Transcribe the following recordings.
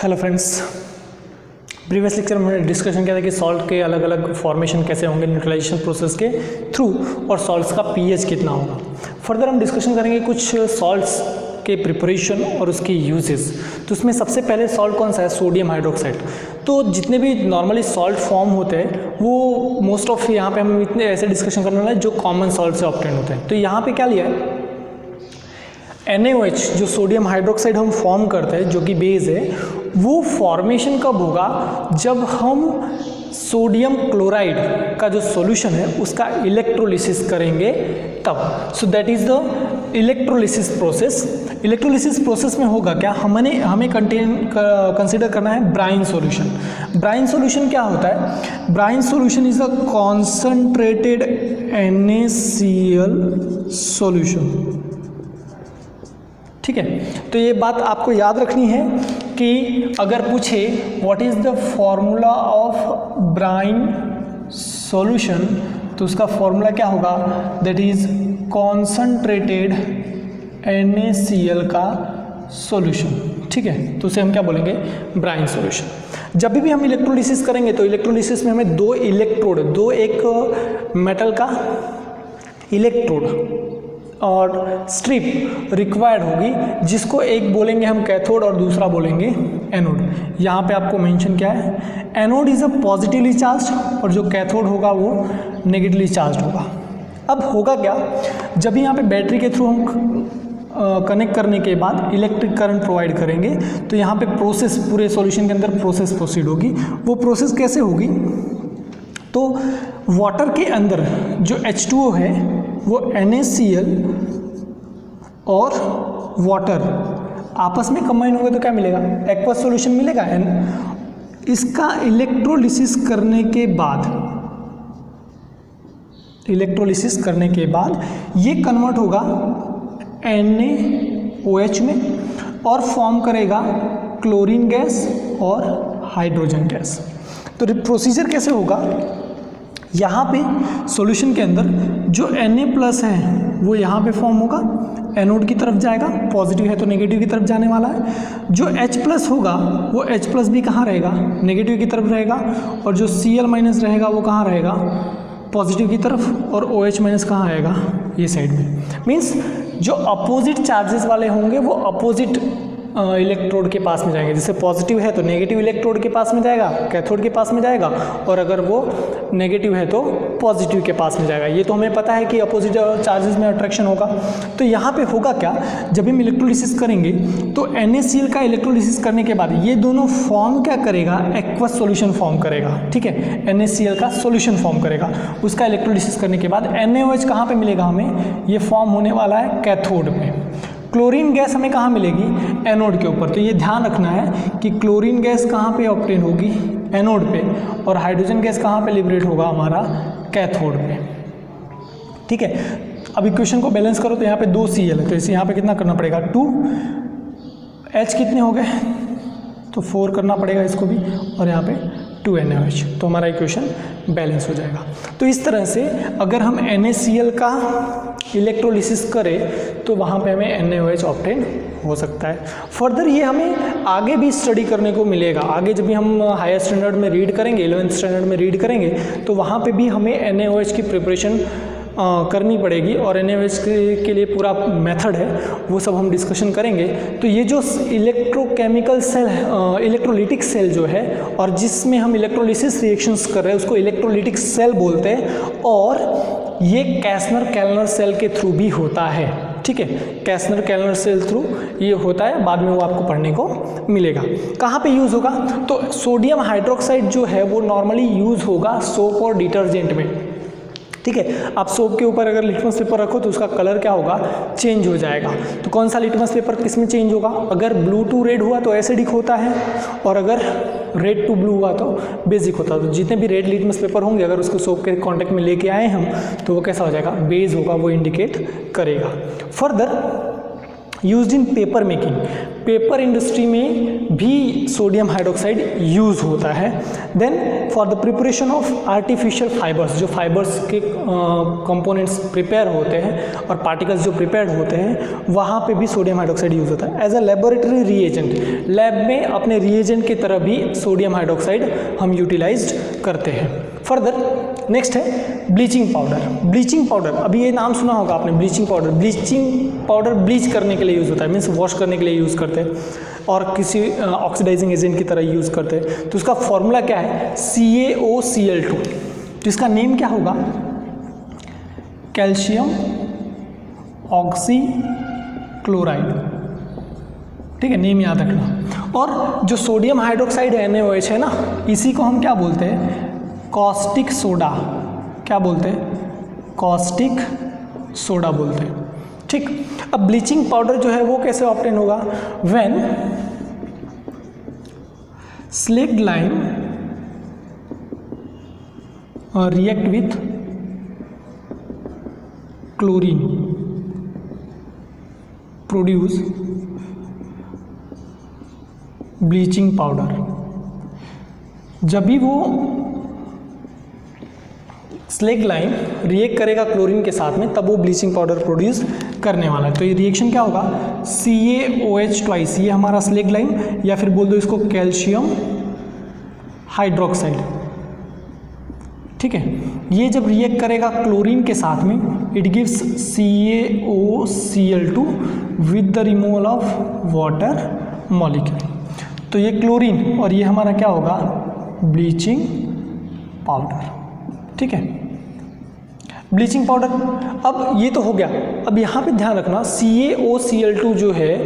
Hello friends, previous lecture में हमने discussion किया था कि सॉल्ट के अलग अलग फॉर्मेशन कैसे होंगे न्यूट्रलाइजेशन प्रोसेस के थ्रू और सॉल्ट्स का पीएच कितना होगा। फर्दर हम डिस्कशन करेंगे कुछ सॉल्ट्स के प्रिपरेशन और उसकी यूजेस। तो उसमें सबसे पहले सॉल्ट कौन सा है? Sodium hydroxide. तो जितने भी नॉर्मली सॉल्ट फॉर्म होते हैं वो मोस्ट ऑफ यहाँ पे हम इतने ऐसे डिस्कशन करने वाले जो कॉमन सॉल्ट से ऑब्टेन होते हैं। तो यहाँ पे क्या लिया है? NaOH जो सोडियम हाइड्रोक्साइड हम फॉर्म करते हैं जो कि बेस है, वो फॉर्मेशन कब होगा? जब हम सोडियम क्लोराइड का जो सॉल्यूशन है उसका इलेक्ट्रोलिसिस करेंगे तब। So that is the electrolysis process. Electrolysis process में होगा क्या? हमें कंसीडर करना है ब्राइन सॉल्यूशन। ब्राइन सॉल्यूशन क्या होता है? Brine solution is a concentrated NaCl solution. ठीक है, तो ये बात आपको याद रखनी है कि अगर पूछे what is the formula of brine solution, तो उसका फॉर्मूला क्या होगा? दैट इज कॉन्सनट्रेटेड NaCl का सॉल्यूशन। ठीक है, तो उसे हम क्या बोलेंगे? Brine solution. जब भी हम इलेक्ट्रोलिसिस करेंगे तो इलेक्ट्रोलिसिस में हमें दो एक मेटल का इलेक्ट्रोड और स्ट्रिप रिक्वायर्ड होगी, जिसको एक बोलेंगे हम कैथोड और दूसरा बोलेंगे एनोड। यहाँ पे आपको मेंशन क्या है? Anode is a positively charge और जो कैथोड होगा वो नेगेटिवली चार्ज होगा। अब होगा क्या? जब यहाँ पे बैटरी के थ्रू हम कनेक्ट करने के बाद इलेक्ट्रिक करंट प्रोवाइड करेंगे तो यहाँ पे प्रोसेस, पूरे सॉल्यूशन के अंदर प्रोसेस प्रोसीड होगी। वो प्रोसेस कैसे होगी? तो वाटर के अंदर जो H2O है वो NaCl और वाटर आपस में कंबाइन होगा तो क्या मिलेगा? एक्वस सॉल्यूशन मिलेगा। इसका इलेक्ट्रोलिसिस करने के बाद ये कन्वर्ट होगा NaOH में और फॉर्म करेगा क्लोरीन गैस और हाइड्रोजन गैस। तो प्रोसीजर कैसे होगा? यहाँ पे सॉल्यूशन के अंदर जो Na+ है वो यहाँ पे फॉर्म होगा, एनोड की तरफ जाएगा, पॉजिटिव है तो नेगेटिव की तरफ जाने वाला है। जो H+ होगा वो H+ भी कहाँ रहेगा? नेगेटिव की तरफ रहेगा। और जो Cl- रहेगा वो कहाँ रहेगा? पॉजिटिव की तरफ। और OH- कहाँ आएगा? ये साइड में। मीन्स जो अपोजिट चार्जेस वाले होंगे वो अपोजिट इलेक्ट्रोड के पास में जाएंगे। जैसे पॉजिटिव है तो नेगेटिव इलेक्ट्रोड के पास में जाएगा, कैथोड के पास में जाएगा, और अगर वो नेगेटिव है तो पॉजिटिव के पास में जाएगा। ये तो हमें पता है कि अपोजिट चार्जेस में अट्रैक्शन होगा। तो यहाँ पे होगा क्या? जब हम इलेक्ट्रोलिसिस करेंगे तो NaCl का इलेक्ट्रोलिसिस करने के बाद ये दोनों फॉर्म क्या करेगा? एक्वस सॉल्यूशन फॉर्म करेगा। ठीक है, NaCl का सॉल्यूशन फॉर्म करेगा। उसका इलेक्ट्रोलिसिस करने के बाद NaOH कहाँ पे मिलेगा हमें? ये फॉर्म होने वाला है कैथोड में। क्लोरीन गैस हमें कहाँ मिलेगी? एनोड के ऊपर। तो ये ध्यान रखना है कि क्लोरीन गैस कहाँ पे ऑब्टेन होगी? एनोड पे। और हाइड्रोजन गैस कहाँ पे लिबरेट होगा? हमारा कैथोड पे। ठीक है, अब इक्वेशन को बैलेंस करो तो यहाँ पे 2 Cl है, तो इसे यहाँ पे कितना करना पड़ेगा? 2 H कितने हो गए? तो 4 करना पड़ेगा इसको भी, और यहाँ पे 2 NaOH। तो हमारा इक्वेशन बैलेंस हो जाएगा। तो इस तरह से अगर हम NaCl का इलेक्ट्रोलिसिस करें तो वहाँ पे हमें NaOH ऑब्टेन हो सकता है। फर्दर ये हमें आगे भी स्टडी करने को मिलेगा। आगे जब भी हम हायर स्टैंडर्ड में रीड करेंगे, 11th स्टैंडर्ड में रीड करेंगे, तो वहाँ पे भी हमें NaOH की प्रिपरेशन करनी पड़ेगी। और NaOH के लिए पूरा मेथड है, वो सब हम डिस्कशन करेंगे। तो ये जो इलेक्ट्रोकेमिकल सेल है, इलेक्ट्रोलिटिक सेल जो है, और जिसमें हम इलेक्ट्रोलिसिस रिएक्शंस कर रहे हैं उसको इलेक्ट्रोलिटिक सेल बोलते हैं। और ये कैसनर-केल्नर सेल के थ्रू भी होता है। ठीक है, कैसनर-केल्नर सेल थ्रू ये होता है, बाद में वो आपको पढ़ने को मिलेगा। कहाँ पे यूज़ होगा? तो सोडियम हाइड्रोक्साइड जो है वो नॉर्मली यूज़ होगा सोप और डिटर्जेंट में। ठीक है, आप सोप के ऊपर अगर लिटमस पेपर रखो तो उसका कलर क्या होगा? चेंज हो जाएगा। तो कौन सा लिटमस पेपर किस में चेंज होगा? अगर ब्लू टू रेड हुआ तो एसिडिक होता है, और अगर रेड टू ब्लू हुआ तो बेसिक होता है। तो जितने भी रेड लिटमस पेपर होंगे अगर उसको सोप के कांटेक्ट में लेके आए हम तो वो कैसा हो जाएगा? बेस होगा, वो इंडिकेट करेगा। Further used in paper making, paper industry में भी सोडियम हाइड्रोक्साइड यूज़ होता है। Then for the preparation of artificial fibres, जो फाइबर्स के कंपोनेंट्स प्रिपेयर होते हैं और पार्टिकल्स जो प्रिपेयर्ड होते हैं वहाँ पे भी सोडियम हाइड्रोक्साइड यूज़ होता है। As a laboratory reagent, lab में अपने रीएजेंट की तरह भी सोडियम हाइड्रोक्साइड हम यूटिलाइज करते हैं। फर्दर नेक्स्ट है ब्लीचिंग पाउडर। ब्लीचिंग पाउडर, अभी ये नाम सुना होगा आपने, bleaching powder. Bleaching powder bleach करने के लिए यूज़ होता है, मीन्स वॉश करने के लिए यूज़ करते हैं और किसी ऑक्सीडाइजिंग एजेंट की तरह यूज़ करते हैं। तो उसका फॉर्मूला क्या है, CaOCl2। तो इसका नेम क्या होगा, कैल्शियम ऑक्सी क्लोराइड। ठीक है, नेम याद रखना। और जो सोडियम हाइड्रोक्साइड NaOH है ना, इसी को हम क्या बोलते हैं, कॉस्टिक सोडा। क्या बोलते हैं, कॉस्टिक सोडा बोलते हैं। ठीक, अब ब्लीचिंग पाउडर जो है वो कैसे ऑब्टेन होगा, when slaked lime react with chlorine produce bleaching powder. जब भी वो स्लेग लाइम रिएक्ट करेगा क्लोरीन के साथ में, तब वो ब्लीचिंग पाउडर प्रोड्यूस करने वाला है। तो ये रिएक्शन क्या होगा, CaOH ट्वाइस, ये हमारा स्लेग लाइम, या फिर बोल दो इसको कैल्शियम हाइड्रोक्साइड। ठीक है, ये जब रिएक्ट करेगा क्लोरीन के साथ में, it gives CaOCl2 with the removal of water molecule. तो ये क्लोरीन और ये हमारा क्या होगा, ब्लीचिंग पाउडर। ठीक है, ब्लीचिंग पाउडर। अब ये तो हो गया। अब यहाँ पे ध्यान रखना, CaOCl2 जो है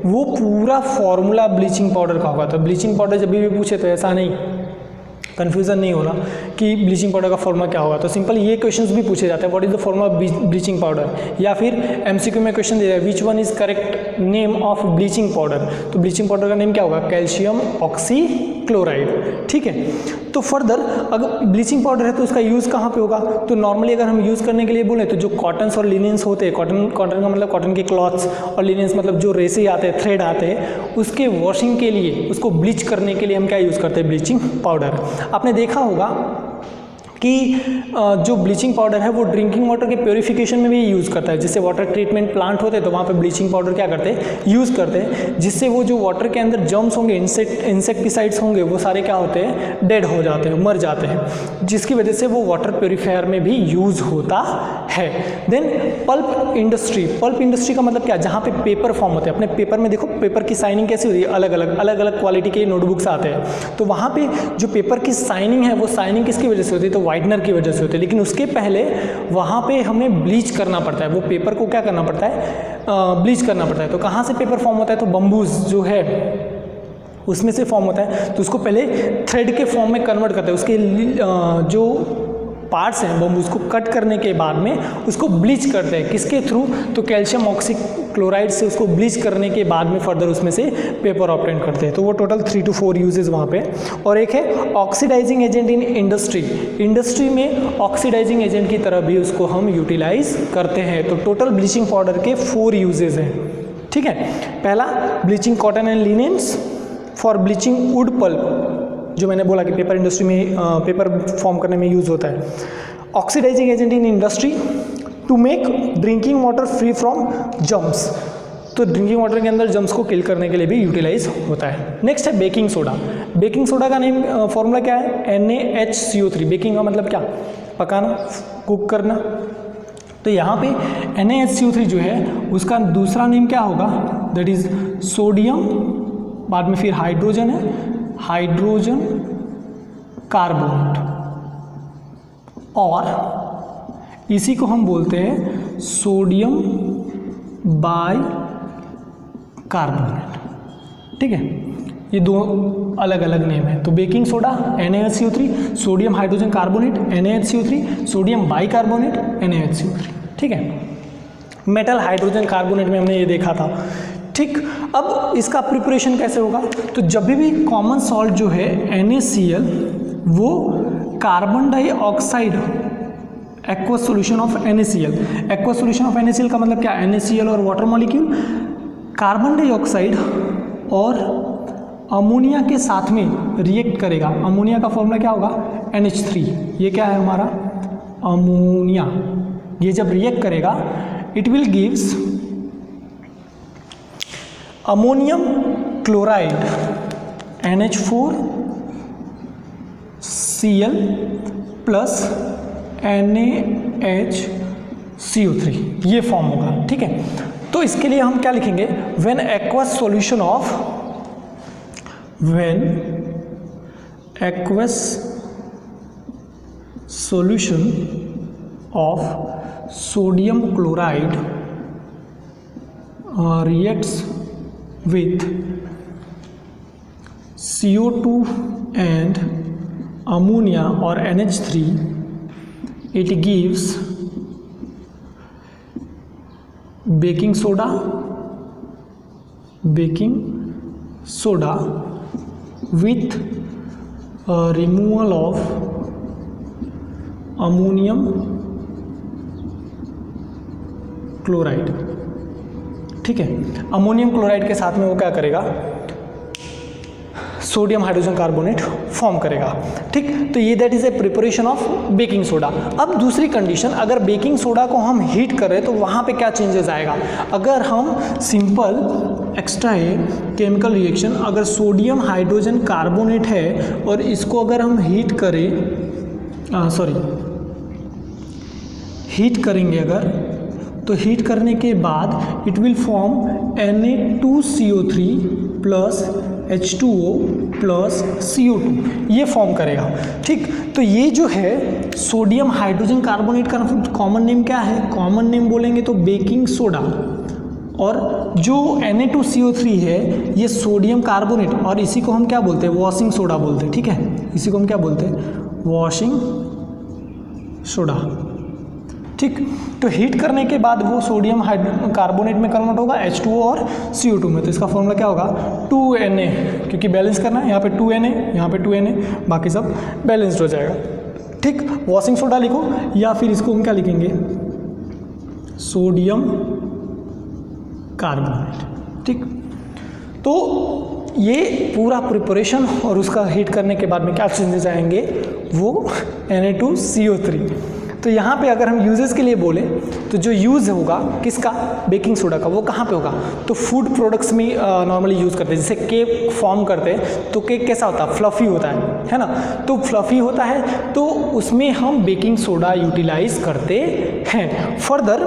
वो पूरा फॉर्मूला ब्लीचिंग पाउडर का होगा। तो ब्लीचिंग पाउडर जब भी पूछे तो ऐसा नहीं, कन्फ्यूज़न नहीं होना कि ब्लीचिंग पाउडर का फॉर्मूला क्या होगा। तो सिंपल ये क्वेश्चंस भी पूछे जाते हैं, what is the formula of bleaching powder, या फिर MCQ में क्वेश्चन दे रहा है which one is correct name of bleaching powder. तो ब्लीचिंग पाउडर का नेम क्या होगा, कैल्शियम ऑक्सी क्लोराइड। ठीक है, तो फर्दर अगर ब्लीचिंग पाउडर है तो उसका यूज़ कहाँ पे होगा, तो नॉर्मली अगर हम यूज़ करने के लिए बोले तो जो कॉटन्स और लिनेंस होते हैं, कॉटन का मतलब कॉटन के क्लॉथ्स, और लिनेंस मतलब जो रेसे आते हैं, थ्रेड आते हैं, उसके वॉशिंग के लिए, उसको ब्लीच करने के लिए हम क्या यूज़ करते हैं, ब्लीचिंग पाउडर। आपने देखा होगा कि जो ब्लीचिंग पाउडर है वो ड्रिंकिंग वाटर के प्योरीफिकेशन में भी यूज़ करता है। जिससे वाटर ट्रीटमेंट प्लांट होते हैं तो वहाँ पे ब्लीचिंग पाउडर क्या करते हैं, यूज़ करते हैं, जिससे वो जो वाटर के अंदर जर्म्स होंगे, इंसेक्टिसाइड्स होंगे, वो सारे क्या होते हैं, डेड हो जाते हैं, मर जाते हैं, जिसकी वजह से वो वाटर प्योरीफायर में भी यूज़ होता है। देन पल्प इंडस्ट्री का मतलब क्या, जहाँ पे पेपर फॉर्म होते हैं। अपने पेपर में देखो, पेपर की साइनिंग कैसी होती है, अलग अलग क्वालिटी के नोटबुक्स आते हैं। तो वहाँ पे जो पेपर की साइनिंग है, वो साइनिंग किसकी वजह से होती है, तो वाइटनर की वजह से होती है। लेकिन उसके पहले वहाँ पे हमें ब्लीच करना पड़ता है, वो पेपर को क्या करना पड़ता है, ब्लीच करना पड़ता है। तो कहाँ से पेपर फॉर्म होता है, तो बम्बूज जो है उसमें से फॉर्म होता है। तो उसको पहले थ्रेड के फॉर्म में कन्वर्ट करते हैं, उसके जो पार्ट्स हैं बम्बूज को कट करने के बाद में उसको ब्लीच करते हैं, किसके थ्रू, तो कैल्शियम ऑक्सी क्लोराइड से उसको ब्लीच करने के बाद में फर्दर उसमें से पेपर ऑब्टेन करते हैं। तो वो टोटल 3 to 4 यूजेस वहाँ पे। और एक है ऑक्सीडाइजिंग एजेंट इन इंडस्ट्री में ऑक्सीडाइजिंग एजेंट की तरह भी उसको हम यूटिलाइज करते हैं। तो टोटल ब्लीचिंग पाउडर के 4 यूजेस हैं। ठीक है, पहला bleaching cotton and linens, for bleaching wood pulp, जो मैंने बोला कि पेपर इंडस्ट्री में पेपर फॉर्म करने में यूज़ होता है। Oxidising agent in industry to make drinking water free from germs, तो ड्रिंकिंग वाटर के अंदर जर्म्स को किल करने के लिए भी यूटिलाइज होता है। नेक्स्ट है बेकिंग सोडा। बेकिंग सोडा का नेम फॉर्मूला क्या है, NaHCO3। बेकिंग का मतलब क्या, पकाना, कुक करना। तो यहाँ पे NaHCO3 जो है उसका दूसरा नेम क्या होगा, दैट इज सोडियम, बाद में फिर हाइड्रोजन है, हाइड्रोजन कार्बोनेट, और इसी को हम बोलते हैं सोडियम बाई कार्बोनेट। ठीक है, ये दो अलग अलग नेम है। तो baking soda NaHCO3, sodium hydrogen carbonate NaHCO3, sodium by carbonate NaHCO3। ठीक है, मेटल हाइड्रोजन कार्बोनेट में हमने ये देखा था। ठीक, अब इसका प्रिपरेशन कैसे होगा, तो जब भी कॉमन सॉल्ट जो है NaCl वो carbon dioxide aqueous solution of NaCl, aqueous solution of NaCl का मतलब क्या, NaCl और वाटर मॉलिक्यूल कार्बन डाइऑक्साइड और अमोनिया के साथ में रिएक्ट करेगा। अमोनिया का फॉर्मूला क्या होगा, NH3। ये क्या है हमारा अमोनिया। ये जब रिएक्ट करेगा it will gives ammonium chloride NH4Cl plus NaHCO3, ये फॉर्म होगा। ठीक है, तो इसके लिए हम क्या लिखेंगे, when aqueous solution of sodium chloride reacts with CO2 and ammonia or NH3, it gives baking soda with removal of ammonium chloride. ठीक है, अमोनियम क्लोराइड के साथ में वो क्या करेगा, सोडियम हाइड्रोजन कार्बोनेट फॉर्म करेगा। ठीक, तो ये that is a preparation of baking soda. अब दूसरी कंडीशन, अगर बेकिंग सोडा को हम हीट कर रहे हैं तो वहाँ पे क्या चेंजेस आएगा। अगर हम सिंपल एक्स्ट्रा है केमिकल रिएक्शन, अगर सोडियम हाइड्रोजन कार्बोनेट है और इसको अगर हम हीट करेंगे अगर, तो हीट करने के बाद it will form Na2CO3 plus H2O plus CO2, ये फॉर्म करेगा। ठीक, तो ये जो है सोडियम हाइड्रोजन कार्बोनेट का कॉमन नेम क्या है, कॉमन नेम बोलेंगे तो बेकिंग सोडा, और जो Na2CO3 है ये सोडियम कार्बोनेट, और इसी को हम क्या बोलते हैं, वॉशिंग सोडा बोलते हैं। ठीक है, इसी को हम क्या बोलते हैं, वॉशिंग सोडा। ठीक, तो हीट करने के बाद वो सोडियम कार्बोनेट में कन्वर्ट होगा H2O और CO2 में, तो इसका फॉर्मूला क्या होगा 2Na, क्योंकि बैलेंस करना है, यहाँ पे 2Na, यहाँ पे 2Na, बाकी सब बैलेंस्ड हो जाएगा। ठीक, वॉशिंग सोडा लिखो, या फिर इसको हम क्या लिखेंगे, सोडियम कार्बोनेट। ठीक, तो ये पूरा प्रिपरेशन और उसका हीट करने के बाद में क्या चेंजेस आएंगे, वो Na2CO3। तो यहाँ पे अगर हम यूजेस के लिए बोले तो जो यूज़ होगा किसका, बेकिंग सोडा का, वो कहाँ पे होगा, तो फूड प्रोडक्ट्स में नॉर्मली यूज़ करते हैं। जैसे केक फॉर्म करते हैं तो केक कैसा होता है, फ्लफ़ी होता है ना, तो फ्लफ़ी होता है तो उसमें हम बेकिंग सोडा यूटिलाइज करते हैं। Further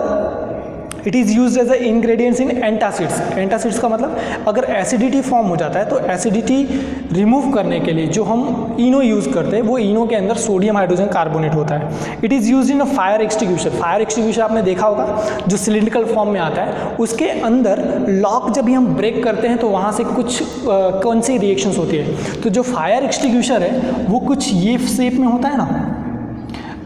it is use as a ingredients in antacids. Antacids का मतलब अगर एसिडिटी फॉर्म हो जाता है तो एसिडिटी रिमूव करने के लिए जो हम इनो यूज़ करते हैं, वो इनो के अंदर सोडियम हाइड्रोजन कार्बोनेट होता है। It is use in a fire extinguisher. Fire extinguisher आपने देखा होगा, जो सिलिंड्रिकल फॉर्म में आता है, उसके अंदर लॉक जब भी हम ब्रेक करते हैं तो वहाँ से कुछ कौन सी रिएक्शंस होती है, तो जो फायर एक्सटिंग्विशर है वो कुछ ये शेप में होता है ना।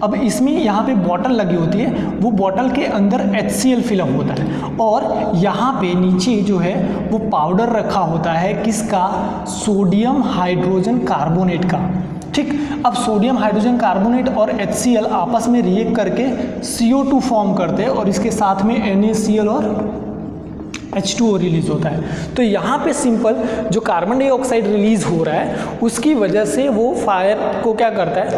अब इसमें यहाँ पे बॉटल लगी होती है, वो बॉटल के अंदर HCl फिलअप होता है, और यहाँ पे नीचे जो है वो पाउडर रखा होता है किसका, सोडियम हाइड्रोजन कार्बोनेट का। ठीक, अब सोडियम हाइड्रोजन कार्बोनेट और HCl आपस में रिएक्ट करके CO2 फॉर्म करते हैं, और इसके साथ में NaCl और H2O रिलीज होता है। तो यहाँ पे सिंपल जो कार्बन डाइऑक्साइड रिलीज हो रहा है उसकी वजह से वो फायर को क्या करता है,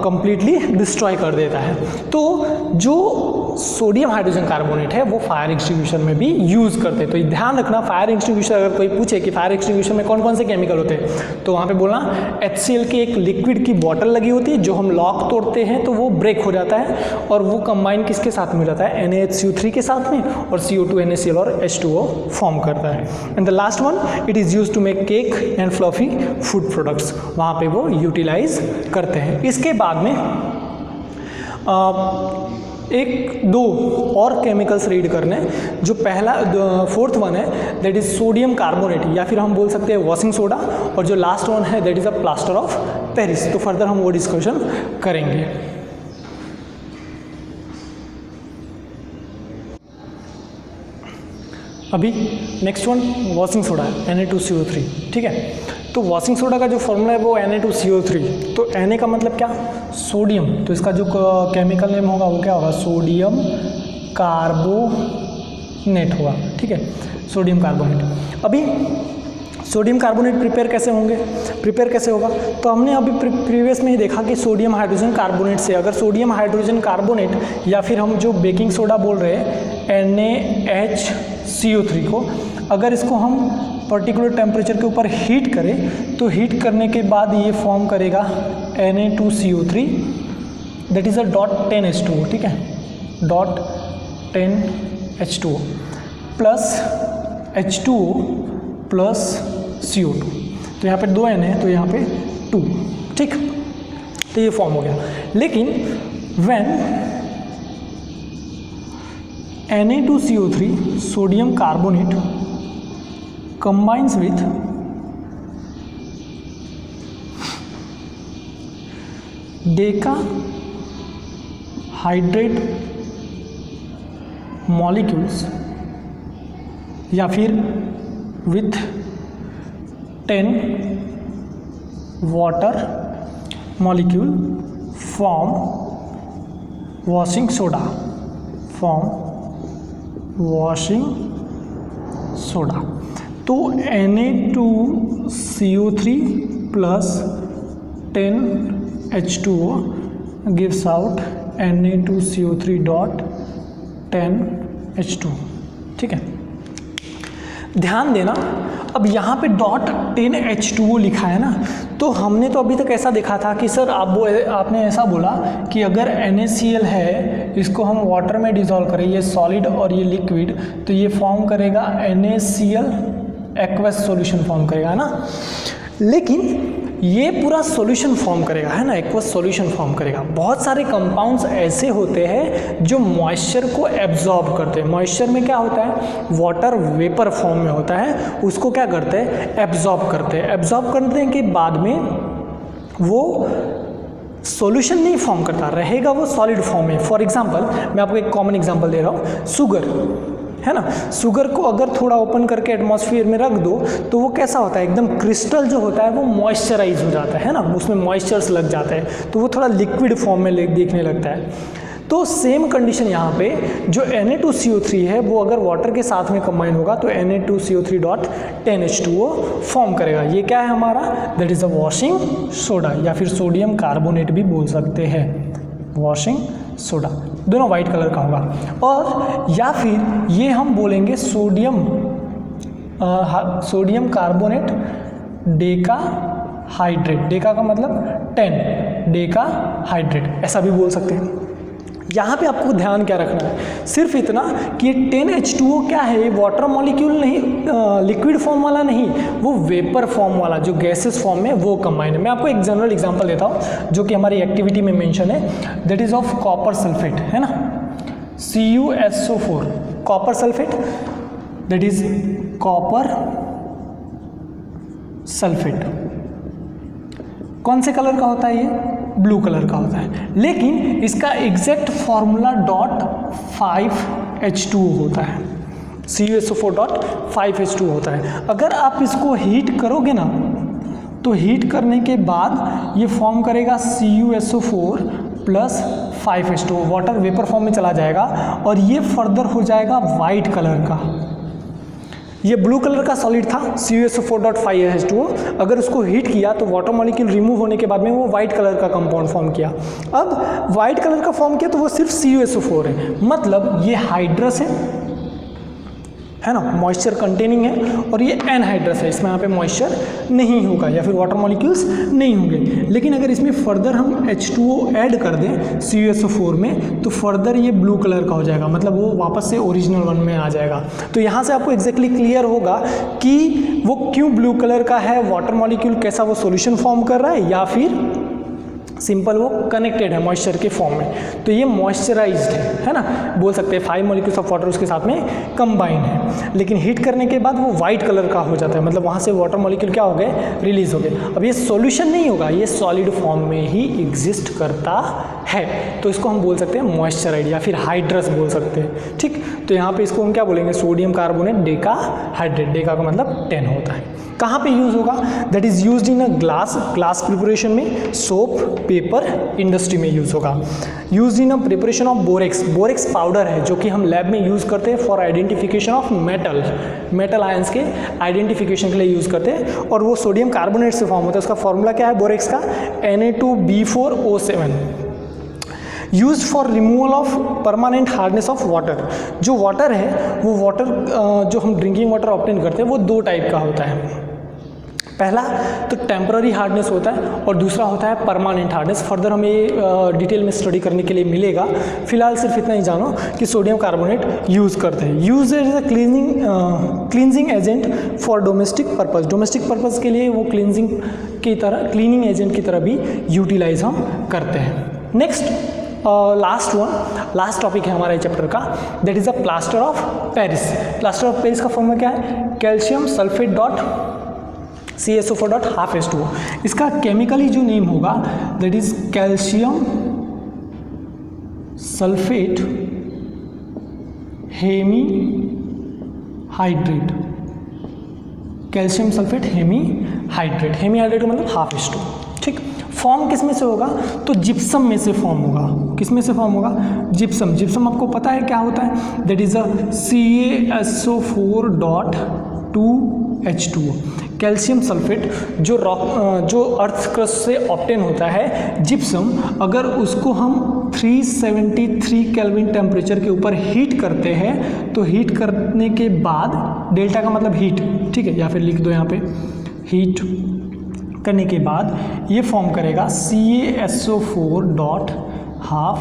कंप्लीटली डिस्ट्रॉय कर देता है। तो जो सोडियम हाइड्रोजन कार्बोनेट है वो फायर एक्सटिंग्विशर में भी यूज़ करते हैं। तो ध्यान रखना, फायर एक्सटिंग्विशर अगर कोई पूछे कि फायर एक्सटिंग्विशर में कौन कौन से केमिकल होते हैं, तो वहाँ पे बोलना HCl की एक लिक्विड की बॉटल लगी होती है, जो हम लॉक तोड़ते हैं तो वो ब्रेक हो जाता है, और वो कंबाइन किसके साथ में जाता है, NaHCO3 के साथ में, और CO2 NaCl और H2O फॉर्म करता है। And the last one, it is use to make cake and fluffy food products, वहाँ पे वो यूटिलाइज करते हैं। इसके बाद में एक दो और केमिकल्स रीड करने, जो पहला फोर्थ वन है दैट इज सोडियम कार्बोनेट, या फिर हम बोल सकते हैं वॉशिंग सोडा, और जो लास्ट वन है that is a plaster of Paris. तो फर्दर हम वो डिस्कशन करेंगे। अभी नेक्स्ट वन वॉशिंग सोडा है, Na2CO3। ठीक है, तो वॉशिंग सोडा का जो फॉर्मूला है वो Na2CO3। तो Na का मतलब क्या, सोडियम, तो इसका जो केमिकल नेम होगा वो क्या होगा, सोडियम कार्बोनेट होगा। ठीक है, सोडियम कार्बोनेट। अभी सोडियम कार्बोनेट प्रिपेयर कैसे होगा, तो हमने अभी प्रीवियस में ही देखा कि सोडियम हाइड्रोजन कार्बोनेट से अगर सोडियम हाइड्रोजन कार्बोनेट या फिर हम जो बेकिंग सोडा बोल रहे हैं NaHCO3 को, अगर इसको हम पर्टिकुलर टेम्परेचर के ऊपर हीट करें तो हीट करने के बाद ये फॉर्म करेगा Na2CO3 that is a .10H2O, ठीक है, .10H2O plus H2O plus CO2, तो यहाँ पे 2 N है तो यहाँ पे 2, ठीक, तो ये फॉर्म हो गया। लेकिन when Na2CO3 sodium carbonate combines with decahydrate molecules या फिर with 10 water molecule form washing soda, तो Na2CO3 plus 10H2O gives out Na2CO3.10H2, ठीक है। ध्यान देना, अब यहाँ पे .10H2O लिखा है ना, तो हमने तो अभी तक ऐसा देखा था कि सर आपने ऐसा बोला कि अगर NaCl है, इसको हम वाटर में डिज़ोल्व करें, ये सॉलिड और ये लिक्विड, तो ये फॉर्म करेगा NaCl एक्वस सॉल्यूशन फॉर्म करेगा, है ना। लेकिन ये पूरा सॉल्यूशन फॉर्म करेगा, है ना, एक्वस सॉल्यूशन फॉर्म करेगा। बहुत सारे कंपाउंड्स ऐसे होते हैं जो मॉइस्चर को एब्जॉर्ब करते हैं। मॉइस्चर में क्या होता है, वाटर वेपर फॉर्म में होता है, उसको क्या करते हैं, एब्जॉर्ब करते हैं। एब्जॉर्ब करने के बाद में वो सॉल्यूशन नहीं फॉर्म करता, रहेगा वो सॉलिड फॉर्म में। फॉर एग्जांपल मैं आपको एक कॉमन एग्जांपल दे रहा हूँ, शुगर, है ना। शुगर को अगर थोड़ा ओपन करके एटमॉस्फेयर में रख दो तो वो कैसा होता है, एकदम क्रिस्टल जो होता है वो मॉइस्चराइज हो जाता है ना, उसमें मॉइस्चर्स लग जाते हैं तो वो थोड़ा लिक्विड फॉर्म में देखने लगता है। तो सेम कंडीशन यहाँ पे जो Na2CO3 है वो अगर वाटर के साथ में कंबाइन होगा तो Na2CO3.10H2O फॉर्म करेगा। ये क्या है हमारा, that is a washing soda या फिर सोडियम कार्बोनेट भी बोल सकते हैं, वॉशिंग सोडा, दोनों वाइट कलर का होगा। और या फिर ये हम बोलेंगे सोडियम कार्बोनेट डेकाहाइड्रेट, डेका का मतलब 10, डेकाहाइड्रेट ऐसा भी बोल सकते हैं। यहाँ पे आपको ध्यान क्या रखना है, सिर्फ इतना कि ये 10H2O क्या है, ये वाटर मॉलिक्यूल नहीं, लिक्विड फॉर्म वाला नहीं, वो वेपर फॉर्म वाला जो गैसेस फॉर्म में वो कंबाइन है। मैं आपको एक जनरल एग्जांपल देता हूँ जो कि हमारी एक्टिविटी में मेंशन है, that is of copper sulphate, है ना, CuSO4, copper sulphate, that is copper sulphate. कौन से कलर का होता है ये, ब्लू कलर का होता है, लेकिन इसका एग्जैक्ट फॉर्मूला .5H2O होता है, CuSO4.5H2O होता है। अगर आप इसको हीट करोगे ना तो हीट करने के बाद ये फॉर्म करेगा CuSO4 plus 5H2O, water vapour form में चला जाएगा और ये फर्दर हो जाएगा वाइट कलर का। ये ब्लू कलर का सॉलिड था CuSO4.5H2O, अगर उसको हीट किया तो वाटर मॉलिक्यूल रिमूव होने के बाद में वो वाइट कलर का कंपाउंड फॉर्म किया। अब वाइट कलर का फॉर्म किया तो वो सिर्फ CuSO4 है, मतलब ये हाइड्रस है ना, मॉइस्चर कंटेनिंग है, और ये एनहाइड्रस है, इसमें यहाँ पे मॉइस्चर नहीं होगा या फिर वाटर मॉलिक्यूल्स नहीं होंगे। लेकिन अगर इसमें फर्दर हम H2O ऐड कर दें CuSO4 में तो फर्दर ये ब्लू कलर का हो जाएगा, मतलब वो वापस से ओरिजिनल वन में आ जाएगा। तो यहाँ से आपको एग्जैक्टली क्लियर होगा कि वो क्यों ब्लू कलर का है, वाटर मॉलिक्यूल कैसा वो सोल्यूशन फॉर्म कर रहा है या फिर सिंपल वो कनेक्टेड है मॉइस्चर के फॉर्म में। तो ये मॉइस्चराइज्ड है ना, बोल सकते हैं 5 मॉलिक्यूल्स ऑफ वाटर उसके साथ में कंबाइन है, लेकिन हीट करने के बाद वो वाइट कलर का हो जाता है, मतलब वहाँ से वाटर मॉलिक्यूल क्या हो गए, रिलीज हो गए। अब ये सॉल्यूशन नहीं होगा, ये सॉलिड फॉर्म में ही एग्जिस्ट करता है, तो इसको हम बोल सकते हैं मॉइस्चराइड या फिर हाइड्रस बोल सकते हैं, ठीक। तो यहाँ पे इसको हम क्या बोलेंगे, सोडियम कार्बोनेट डेकाहाइड्रेट, डेका का मतलब 10 होता है। कहाँ पे यूज़ होगा, that is used in a glass preparation में, सोप, पेपर इंडस्ट्री में यूज़ होगा। Use in a preparation of borax, borax powder है जो कि हम लैब में यूज़ करते हैं for identification of metal ions के आइडेंटिफिकेशन के लिए यूज़ करते हैं, और वो सोडियम कार्बोनेट से फॉर्म होता है। उसका फॉर्मूला क्या है बोरेक्स का, Na2B4O7। Use for removal of permanent hardness of water, जो वाटर है वो वाटर जो हम ड्रिंकिंग वाटर ऑब्टेन करते हैं वो दो टाइप का होता है। पहला तो टेम्पररी हार्डनेस होता है और दूसरा होता है परमानेंट हार्डनेस। फर्दर हमें ये डिटेल में स्टडी करने के लिए मिलेगा, फिलहाल सिर्फ इतना ही जानो कि सोडियम कार्बोनेट यूज़ करते हैं। Use as a cleansing agent for domestic purpose, domestic purpose के लिए वो क्लींजिंग की तरह, क्लीनिंग एजेंट की तरह भी यूटिलाइज हम करते हैं। नेक्स्ट लास्ट टॉपिक है हमारे चैप्टर का, that is the plaster of Paris. Plaster of Paris का फॉर्मूला क्या है, calcium sulphate dot CaSO4 dot half H2O। इसका केमिकली जो नेम होगा that is calcium sulphate hemihydrate, calcium sulphate hemihydrate, hemihydrate मतलब half H2O। ठीक, form किस में से होगा, तो जिप्सम में से फॉर्म होगा। किस में से फॉर्म होगा, जिप्सम। जिप्सम आपको पता है क्या होता है, that is a CaSO4 dot 2H2O। Calcium sulphate जो अर्थ क्रस्ट से ऑब्टेन होता है, जिप्सम, अगर उसको हम 373 केल्विन टेम्परेचर के ऊपर हीट करते हैं तो हीट करने के बाद, डेल्टा का मतलब हीट, ठीक है, या फिर लिख दो यहाँ पे, हीट करने के बाद ये फॉर्म करेगा CaSO4 dot half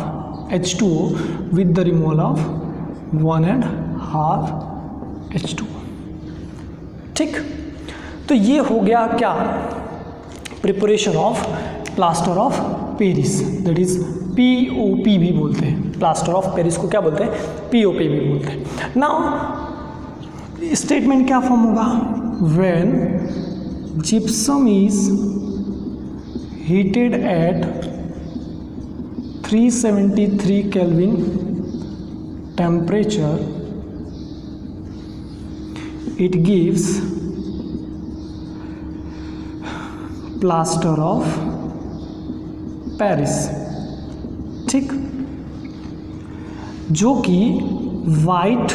H2O with the removal of 1.5 H2O। ठीक, तो ये हो गया क्या, preparation of plaster of Paris, that is POP भी बोलते हैं। प्लास्टर ऑफ पेरिस को क्या बोलते हैं, POP भी बोलते हैं। नाउ स्टेटमेंट क्या फॉर्म होगा, when gypsum is heated at 373 Kelvin temperature, it gives plaster of Paris। ठीक, जो कि वाइट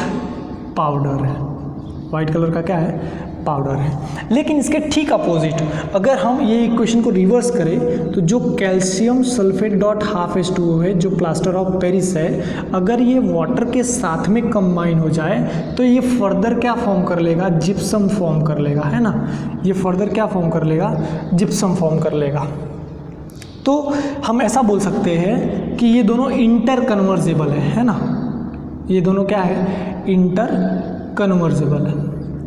पाउडर है, वाइट कलर का क्या है, पाउडर है। लेकिन इसके ठीक अपोजिट अगर हम ये इक्वेशन को रिवर्स करें तो जो calcium sulphate dot half H2O है, जो प्लास्टर ऑफ पेरिस है, अगर ये वाटर के साथ में कंबाइन हो जाए तो ये फर्दर क्या फॉर्म कर लेगा, जिप्सम फॉर्म कर लेगा, है ना। ये फर्दर क्या फॉर्म कर लेगा, जिप्सम फॉर्म कर लेगा। तो हम ऐसा बोल सकते हैं कि ये दोनों इंटर कन्वर्जेबल है ना। ये दोनों क्या है, इंटर कन्वर्जेबल है।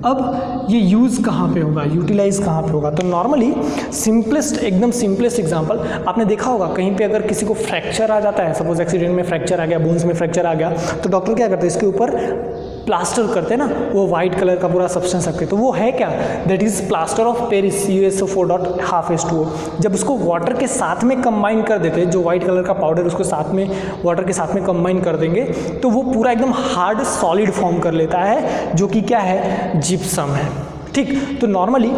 अब ये यूज़ कहाँ पे होगा, यूटिलाइज़ कहाँ पे होगा, तो नॉर्मली एकदम सिंपलेस्ट एग्जांपल आपने देखा होगा, कहीं पे अगर किसी को फ्रैक्चर आ जाता है, सपोज एक्सीडेंट में फ्रैक्चर आ गया, बोन्स में फ्रैक्चर आ गया, तो डॉक्टर क्या करते हैं, इसके ऊपर प्लास्टर करते हैं ना, वो वाइट कलर का पूरा सब्सटेंस रखते हैं, तो वो है क्या, that is plaster of Paris CaSO4 dot half H2O। जब उसको वाटर के साथ में कंबाइन कर देते हैं, जो वाइट कलर का पाउडर उसको साथ में वाटर के साथ में कंबाइन कर देंगे, तो वो पूरा एकदम हार्ड सॉलिड फॉर्म कर लेता है, जो कि क्या है, जिप्सम है। ठीक, तो नॉर्मली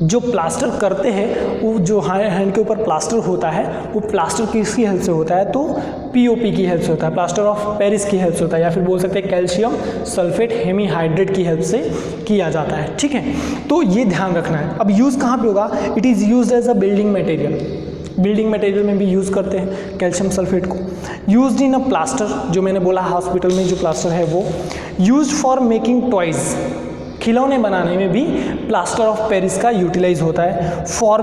जो प्लास्टर करते हैं, वो जो हैंड के ऊपर प्लास्टर होता है, वो प्लास्टर किसकी हेल्प से होता है, तो POP की हेल्प से होता है, प्लास्टर ऑफ पेरिस की हेल्प से होता है, या फिर बोल सकते हैं कैल्शियम सल्फेट हेमी हाइड्रेट की हेल्प से किया जाता है। ठीक है, तो ये ध्यान रखना है। अब यूज़ कहाँ पे होगा, it is used as a building material, building material में भी यूज़ करते हैं कैल्शियम सल्फेट को। यूज्ड इन अ प्लास्टर, जो मैंने बोला हॉस्पिटल में जो प्लास्टर है वो। यूज्ड फॉर मेकिंग टॉयज़, खिलौने बनाने में भी प्लास्टर ऑफ पेरिस का यूटिलाइज होता है। फॉर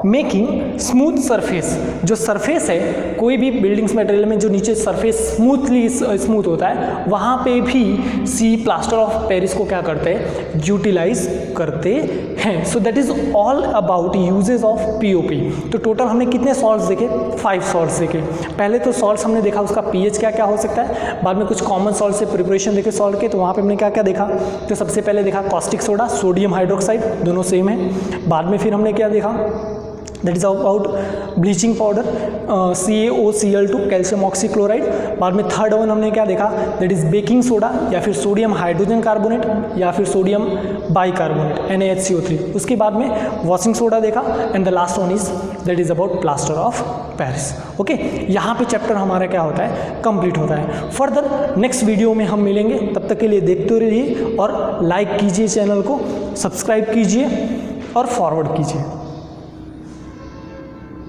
मेकिंग स्मूथ सरफेस, जो सरफेस है कोई भी बिल्डिंग्स मटेरियल में जो नीचे सरफेस स्मूथ होता है, वहाँ पे भी प्लास्टर ऑफ पेरिस को क्या करते हैं, यूटिलाइज करते हैं। So that is all about uses of POP। तो टोटल हमने कितने सॉल्ट्स देखे, 5 सॉल्ट्स देखे। पहले तो सॉल्ट्स हमने देखा उसका pH क्या क्या हो सकता है, बाद में कुछ कॉमन सॉल्ट से प्रिपरेशन देखे सॉल्ट के, तो वहाँ पे हमने क्या क्या देखा, तो सबसे पहले देखा कॉस्टिक सोडा, सोडियम हाइड्रोक्साइड, दोनों सेम है। बाद में फिर हमने क्या देखा, that is about bleaching powder, CaOCl2 calcium oxychloride. बाद में थर्ड वन हमने क्या देखा, दैट इज़ बेकिंग सोडा या फिर सोडियम हाइड्रोजन कार्बोनेट या फिर सोडियम बाइकार्बोनेट NaHCO3। उसके बाद में वॉशिंग सोडा देखा and the last one is that is about plaster of Paris. Okay, यहाँ पे चैप्टर हमारा क्या होता है, कंप्लीट होता है। फर्दर नेक्स्ट वीडियो में हम मिलेंगे, तब तक के लिए देखते रहिए और लाइक कीजिए, चैनल को सब्सक्राइब कीजिए और फॉरवर्ड कीजिए।